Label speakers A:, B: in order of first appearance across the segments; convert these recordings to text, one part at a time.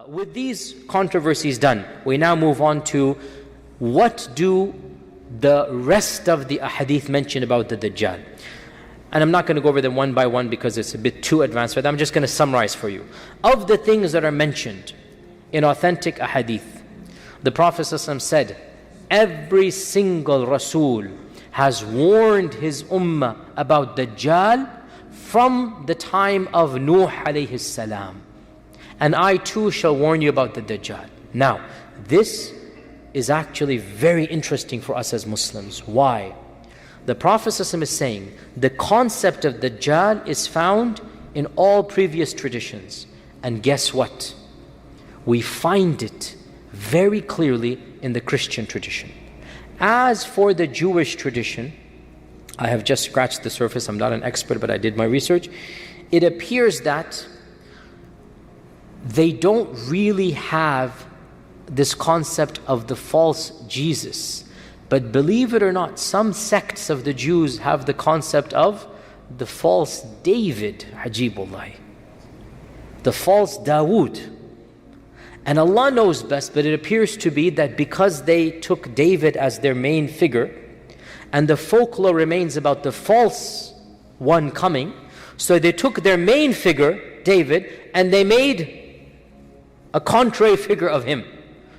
A: With these controversies done, we now move on to what do the rest of the ahadith mention about the Dajjal. And I'm not going to go over them one by one because it's a bit too advanced for that. I'm just going to summarize for you. Of the things that are mentioned in authentic ahadith, the Prophet ﷺ said, every single Rasul has warned his ummah about Dajjal from the time of Nuh alayhi salam. And I too shall warn you about the Dajjal. Now, this is actually very interesting for us as Muslims. Why? The Prophet ﷺ is saying the concept of Dajjal is found in all previous traditions. And guess what? We find it very clearly in the Christian tradition. As for the Jewish tradition, I have just scratched the surface. I'm not an expert, but I did my research. It appears that they don't really have this concept of the false Jesus. But believe it or not, some sects of the Jews have the concept of the false David, Ajibullah, the false Dawood. And Allah knows best, but it appears to be that because they took David as their main figure, and the folklore remains about the false one coming, so they took their main figure, David, and they made a contrary figure of him.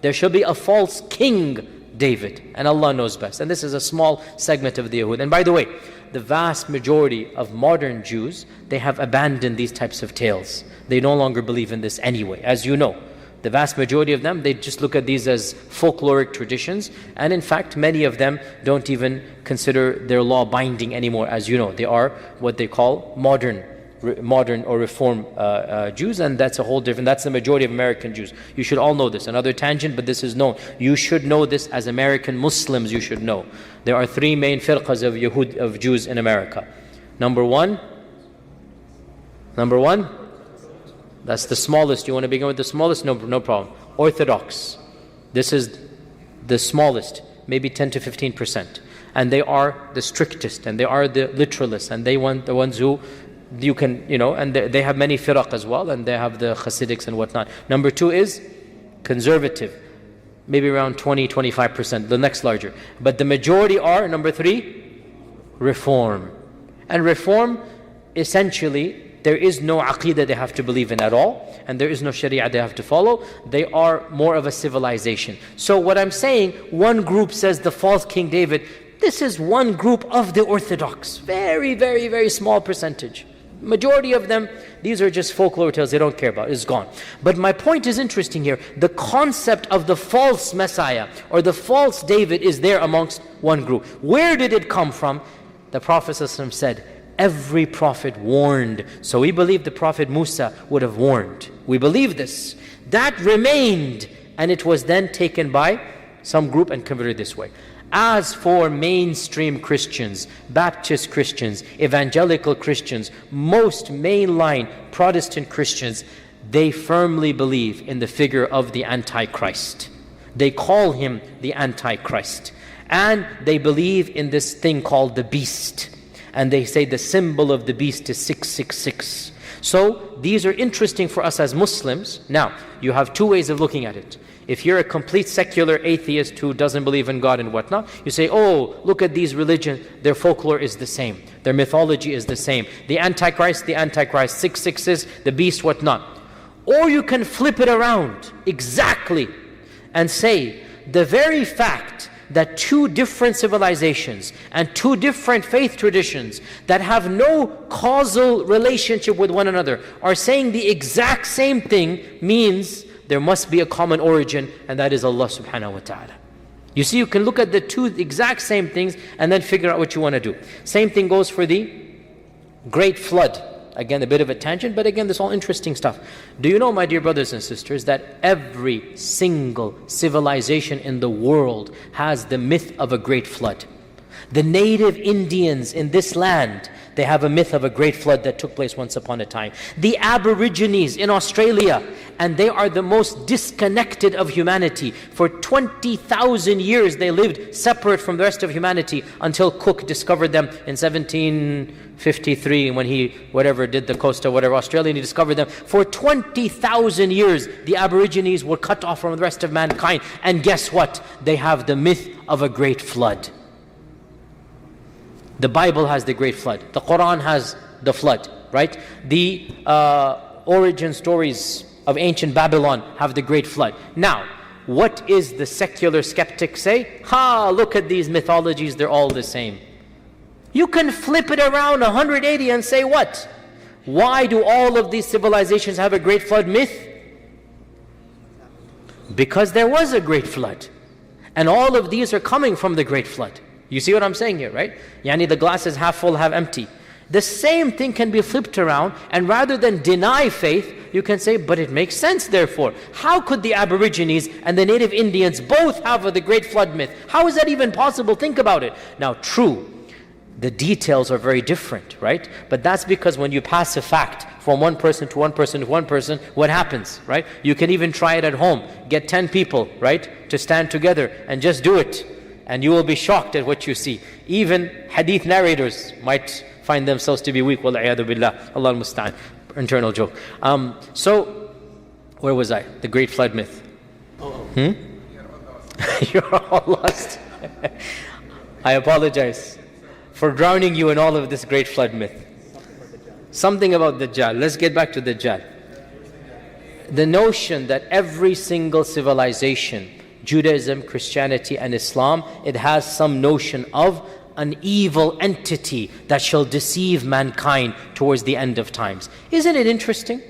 A: There shall be a false king David, and Allah knows best. And this is a small segment of the Yahud. And by the way, the vast majority of modern Jews, they have abandoned these types of tales. They no longer believe in this anyway, as you know. The vast majority of them, they just look at these as folkloric traditions. And in fact, many of them don't even consider their law binding anymore, as you know. They are what they call modern or reform Jews, and that's a whole different, that's the majority of American Jews. You should all know this. Another tangent, but this is known. You should know this as American Muslims, you should know. There are three main firqas of Jews in America. Number one, that's the smallest. You want to begin with the smallest? No problem. Orthodox. This is the smallest, maybe 10 to 15%. And they are the strictest, and they are the literalists, and they want the ones who you can, and they have many firaq as well, and they have the Hasidics and whatnot. Number two is conservative, maybe around 20-25%, the next larger. But the majority are, number three, reform. And reform, essentially, there is no aqeedah they have to believe in at all, and there is no sharia they have to follow. They are more of a civilization. So what I'm saying, one group says the false King David. This is one group of the Orthodox. Very, very, very small percentage. Majority of them, these are just folklore tales they don't care about. It's gone. But my point is interesting here. The concept of the false Messiah or the false David is there amongst one group. Where did it come from? The Prophet ﷺ said, every prophet warned. So we believe the Prophet Musa would have warned. We believe this. That remained, and it was then taken by some group and converted this way. As for mainstream Christians, Baptist Christians, evangelical Christians, most mainline Protestant Christians, they firmly believe in the figure of the Antichrist. They call him the Antichrist. And they believe in this thing called the beast. And they say the symbol of the beast is 666. So these are interesting for us as Muslims. Now, you have two ways of looking at it. If you're a complete secular atheist who doesn't believe in God and whatnot, you say, oh, look at these religions, their folklore is the same. Their mythology is the same. The Antichrist, 666, the beast, whatnot. Or you can flip it around exactly and say, the very fact that two different civilizations and two different faith traditions that have no causal relationship with one another are saying the exact same thing means there must be a common origin, and that is Allah subhanahu wa ta'ala. You see, you can look at the two exact same things and then figure out what you want to do. Same thing goes for the Great Flood. Again, a bit of a tangent, but again, this is all interesting stuff. Do you know, my dear brothers and sisters, that every single civilization in the world has the myth of a great flood? The native Indians in this land, they have a myth of a great flood that took place once upon a time. The Aborigines in Australia, and they are the most disconnected of humanity. For 20,000 years they lived separate from the rest of humanity until Cook discovered them in 1753 when he, did the coast of Australia, and he discovered them. For 20,000 years the Aborigines were cut off from the rest of mankind. And guess what? They have the myth of a great flood. The Bible has the great flood. The Quran has the flood, right? The origin stories of ancient Babylon have the great flood. Now, what is the secular skeptic say? Look at these mythologies, they're all the same. You can flip it around 180 and say what? Why do all of these civilizations have a great flood myth? Because there was a great flood. And all of these are coming from the great flood. You see what I'm saying here, right? Yani the glass is half full, half empty. The same thing can be flipped around, and rather than deny faith, you can say, but it makes sense therefore. How could the Aborigines and the native Indians both have the great flood myth? How is that even possible? Think about it. Now, true, the details are very different, right? But that's because when you pass a fact from one person to one person to one person, what happens, right? You can even try it at home. Get 10 people, right, to stand together and just do it. And you will be shocked at what you see. Even hadith narrators might find themselves to be weak. Wal-'iyadu billah. Allah al-musta'an. Internal joke. So, where was I? The great flood myth. You're all lost. I apologize for drowning you in all of this great flood myth. Something about Dajjal. Let's get back to Dajjal. The notion that every single civilization, Judaism, Christianity and Islam, it has some notion of an evil entity that shall deceive mankind towards the end of times. Isn't it interesting?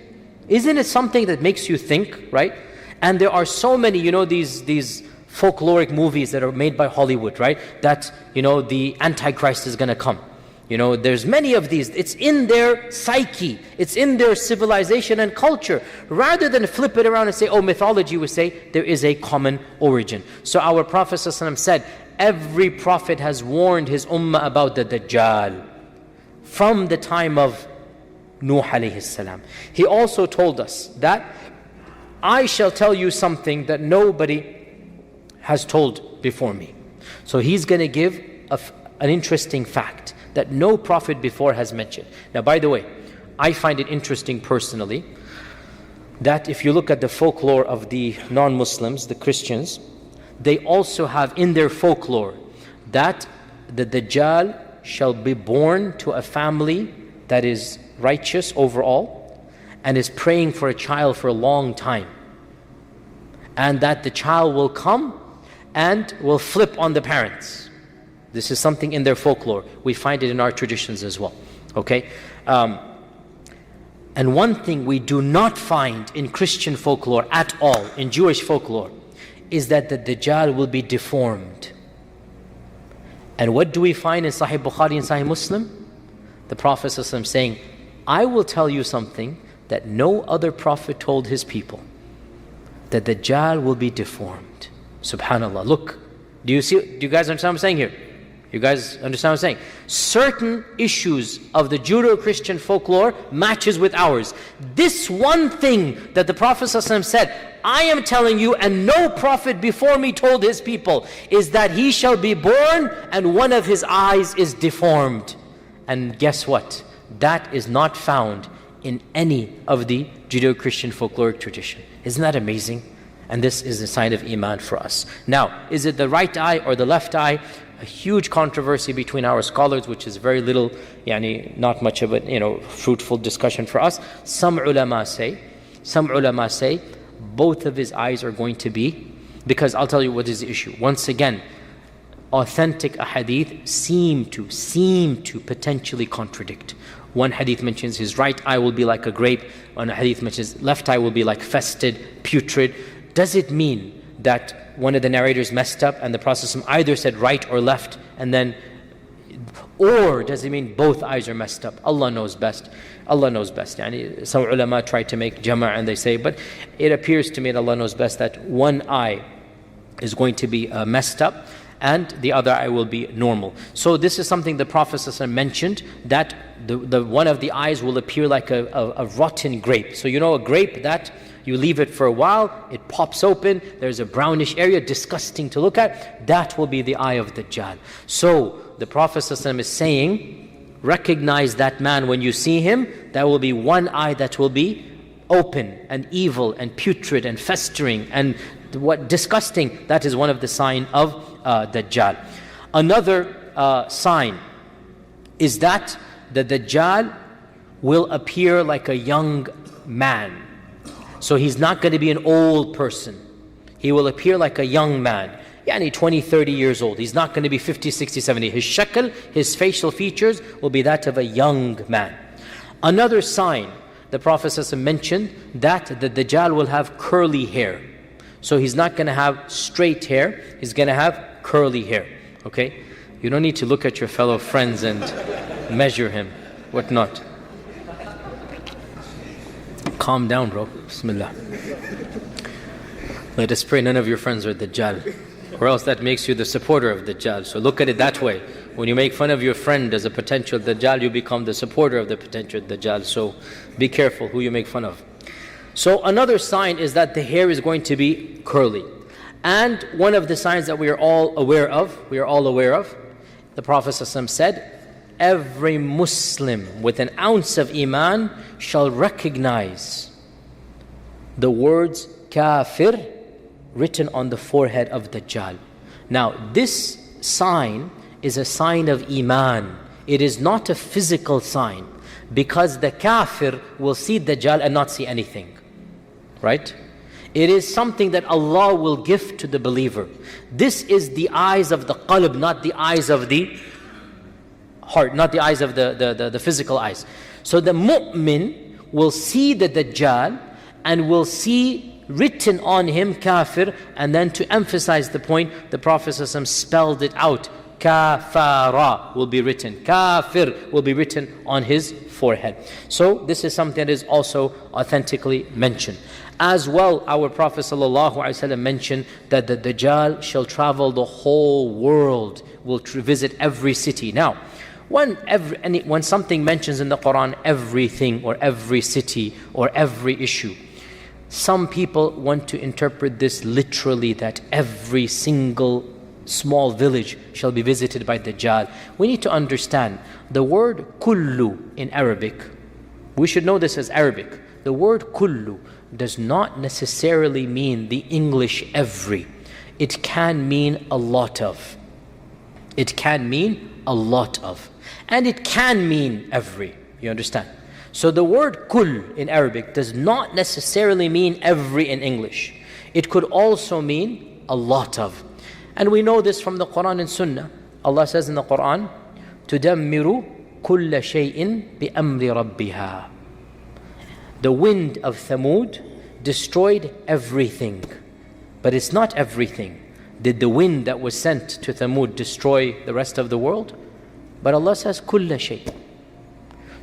A: Isn't it something that makes you think, right? And there are so many, these folkloric movies that are made by Hollywood, right? That, the Antichrist is going to come. There's many of these. It's in their psyche. It's in their civilization and culture. Rather than flip it around and say, mythology, we say there is a common origin. So our Prophet ﷺ said, every prophet has warned his ummah about the Dajjal from the time of Nuh alayhi salam. He also told us that I shall tell you something that nobody has told before me. So he's going to give an interesting fact that no prophet before has mentioned. Now, by the way, I find it interesting personally that if you look at the folklore of the non-Muslims, the Christians, they also have in their folklore that the Dajjal shall be born to a family that is righteous overall and is praying for a child for a long time. And that the child will come and will flip on the parents. This is something in their folklore. We find it in our traditions as well. Okay? And one thing we do not find in Christian folklore at all, in Jewish folklore, is that the Dajjal will be deformed. And what do we find in Sahih Bukhari and Sahih Muslim? The Prophet ﷺ saying, I will tell you something that no other prophet told his people. The Dajjal will be deformed. Subhanallah. Look, do you guys understand what I'm saying here? You guys understand what I'm saying? Certain issues of the Judeo-Christian folklore matches with ours. This one thing that the Prophet ﷺ said, I am telling you, and no prophet before me told his people, is that he shall be born and one of his eyes is deformed. And guess what? That is not found in any of the Judeo-Christian folkloric tradition. Isn't that amazing? And this is a sign of Iman for us. Now, is it the right eye or the left eye? A huge controversy between our scholars, which is very little, not much of a fruitful discussion for us. Some ulama say both of his eyes are going to be, because I'll tell you what is the issue. Once again, authentic ahadith seem to potentially contradict. One hadith mentions his right eye will be like a grape. One hadith mentions left eye will be like fested, putrid. Does it mean that one of the narrators messed up and the Prophet either said right or left, or does it mean both eyes are messed up? Allah knows best. Allah knows best. Some ulama try to make jama' and they say, but it appears to me that Allah knows best that one eye is going to be messed up and the other eye will be normal. So this is something the Prophet ﷺ mentioned, that the one of the eyes will appear like a rotten grape. So you know a grape that you leave it for a while, it pops open, there's a brownish area, disgusting to look at. That will be the eye of Dajjal. So the Prophet ﷺ is saying, recognize that man when you see him. There will be one eye that will be open and evil and putrid and festering and what disgusting. That is one of the sign of Dajjal. Another sign is that the Dajjal will appear like a young man. So he's not going to be an old person. He will appear like a young man. Yani 20, 30 years old. He's not going to be 50, 60, 70. His shakl, his facial features will be that of a young man. Another sign, the Prophet ﷺ mentioned that the Dajjal will have curly hair. So he's not going to have straight hair. He's going to have curly hair. Okay? You don't need to look at your fellow friends and measure him. Whatnot. Calm down, bro. Bismillah. Let us pray none of your friends are Dajjal, or else that makes you the supporter of Dajjal. So look at it that way. When you make fun of your friend as a potential Dajjal, you become the supporter of the potential Dajjal. So be careful who you make fun of. So another sign is that the hair is going to be curly. And one of the signs that we are all aware of, the Prophet ﷺ said, every Muslim with an ounce of Iman shall recognize the words kafir written on the forehead of Dajjal. Now this sign is a sign of Iman. It is not a physical sign, because the kafir will see Dajjal and not see anything. Right? It is something that Allah will give to the believer. This is the eyes of the qalb, not the eyes of the heart, not the eyes of the physical eyes. So the mu'min will see the Dajjal and will see written on him kafir, and then to emphasize the point, the Prophet ﷺ spelled it out. Kafara will be written. Kafir will be written on his forehead. So this is something that is also authentically mentioned. As well, our Prophet ﷺ mentioned that the Dajjal shall travel the whole world, will visit every city. Now, when something mentions in the Quran everything or every city or every issue, some people want to interpret this literally, that every single small village shall be visited by Dajjal. We need to understand the word kullu in Arabic. We should know this as Arabic. The word kullu does not necessarily mean the English every. It can mean a lot of. It can mean a lot of. And it can mean every. You understand? So the word kull in Arabic does not necessarily mean every in English. It could also mean a lot of. And we know this from the Quran and Sunnah. Allah says in the Quran, تُدَمِّرُ كُلَّ شَيْءٍ بِأَمْرِ رَبِّهَا. The wind of Thamud destroyed everything. But it's not everything. Did the wind that was sent to Thamud destroy the rest of the world? But Allah says, كُلَّ شَيْءٍ.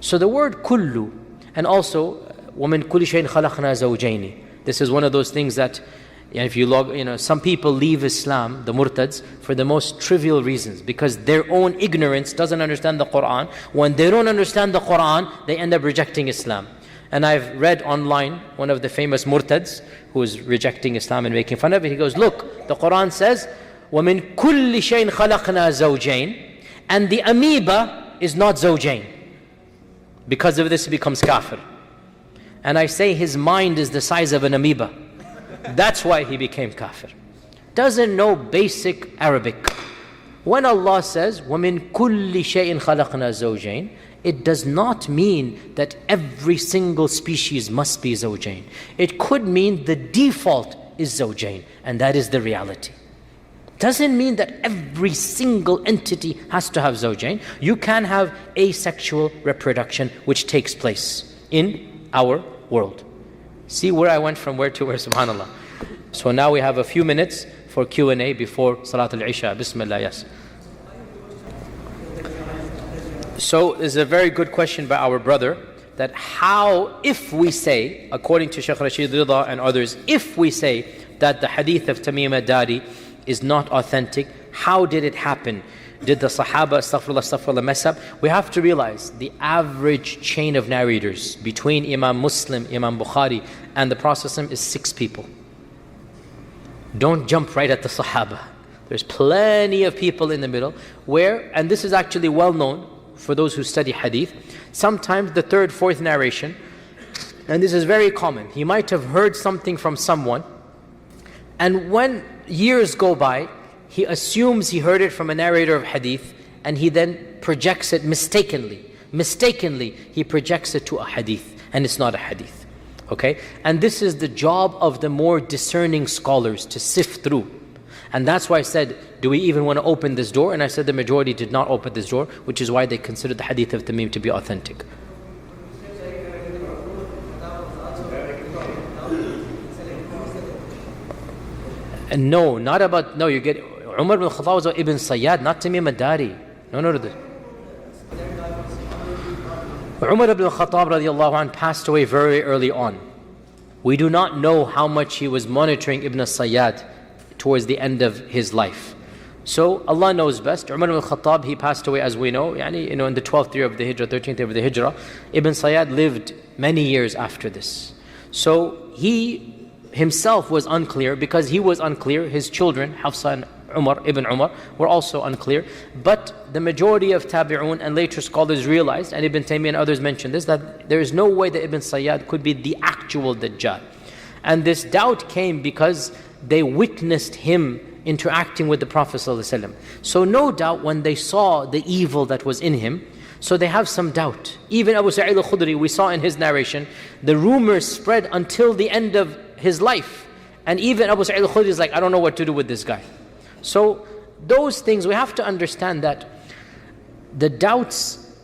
A: So the word kullu, and also وَمِن كُلِّ شَيْءٍ خَلَقْنَا زَوْجَيْنِ. This is one of those things that, if you some people leave Islam, the murtads, for the most trivial reasons, because their own ignorance doesn't understand the Quran. When they don't understand the Quran, they end up rejecting Islam. And I've read online one of the famous murtads who is rejecting Islam and making fun of it. He goes, look, the Quran says, وَمِن كُلِّ شَيْءٍ خَلَقْنَا زَوْجَيْنِ, and the amoeba is not zawjain. Because of this he becomes kafir. And I say his mind is the size of an amoeba. That's why he became kafir. Doesn't know basic Arabic. When Allah says, وَمِن كُلِّ شَيْءٍ خَلَقْنَا زَوْجَيْنِ, it does not mean that every single species must be zawjain. It could mean the default is zawjain, and that is the reality. Doesn't mean that every single entity has to have zawjain. You can have asexual reproduction which takes place in our world. See where I went from where to where, subhanAllah. So now we have a few minutes for Q&A before Salat al-Isha. Bismillah, yes. So it's a very good question by our brother, that how, if we say, according to Shaykh Rashid Rida and others, if we say that the hadith of Tamim ad-Dari is not authentic, how did it happen? Did the Sahaba, astaghfirullah, mess up? We have to realize the average chain of narrators between Imam Muslim, Imam Bukhari, and the Prophet is 6 people. Don't jump right at the Sahaba. There's plenty of people in the middle where, and this is actually well known for those who study hadith, sometimes the 3rd, 4th narration, and this is very common. He might have heard something from someone, and when years go by, he assumes he heard it from a narrator of hadith, and he then projects it mistakenly. Mistakenly, he projects it to a hadith, and it's not a hadith. Okay? And this is the job of the more discerning scholars to sift through. And that's why I said, do we even want to open this door? And I said the majority did not open this door, which is why they considered the hadith of Tamim to be authentic. And no, not about, no, you get, Umar ibn Khattab was Ibn Sayyad, not Tamim al-Dari. No. Umar ibn Khattab radiallahu anh passed away very early on. We do not know how much he was monitoring Ibn Sayyad towards the end of his life. So Allah knows best. Umar ibn Khattab, he passed away as we know, in the 12th year of the Hijrah, 13th year of the Hijrah. Ibn Sayyad lived many years after this. So he himself was unclear. Because he was unclear, his children, Hafsa and Ibn Umar, were also unclear. But the majority of Tabi'un and later scholars realized, and Ibn Taymiyyah and others mentioned this, that there is no way that Ibn Sayyad could be the actual Dajjal. And this doubt came because they witnessed him interacting with the Prophet ﷺ. So no doubt when they saw the evil that was in him, so they have some doubt. Even Abu Sa'id al-Khudri, we saw in his narration, the rumors spread until the end of his life. And even Abu Sa'id al-Khudri is like, I don't know what to do with this guy. So those things, we have to understand that the doubts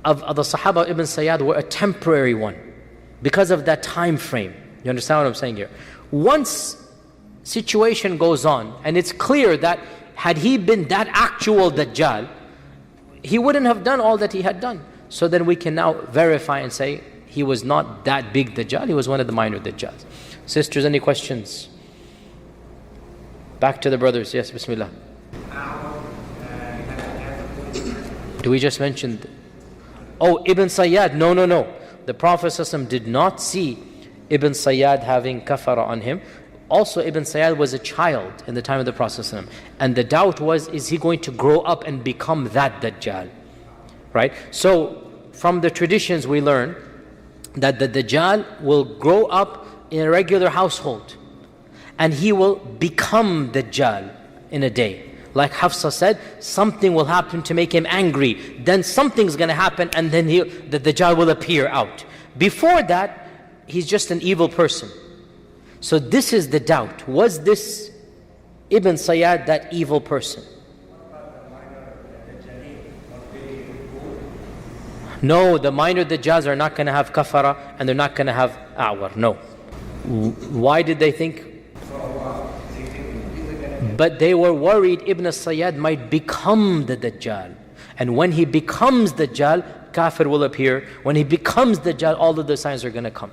A: of the Sahaba Ibn Sayyad were a temporary one because of that time frame. You understand what I'm saying here? Once situation goes on and it's clear that had he been that actual Dajjal, he wouldn't have done all that he had done. So then we can now verify and say he was not that big Dajjal, he was one of the minor Dajjals. Sisters, any questions? Back to the brothers. Yes, Bismillah. Do we just mention? Oh, Ibn Sayyad. No. The Prophet ﷺ did not see Ibn Sayyad having kafara on him. Also, Ibn Sayyad was a child in the time of the Prophet ﷺ. And the doubt was, is he going to grow up and become that Dajjal? Right? So, from the traditions we learn that the Dajjal will grow up in a regular household. And he will become Dajjal in a day. Like Hafsa said, something will happen to make him angry. Then something's going to happen and then the Dajjal will appear out. Before that, he's just an evil person. So this is the doubt. Was this Ibn Sayyad that evil person? No, the minor Dajjals are not going to have kafara and they're not going to have a'war. No. Why did they think? But they were worried Ibn Sayyad might become the Dajjal. And when he becomes Dajjal, kafir will appear. When he becomes Dajjal, all of the signs are going to come.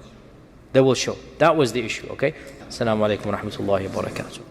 A: They will show. That was the issue, okay? Assalamu alaikum wa rahmatullahi wa barakatuh.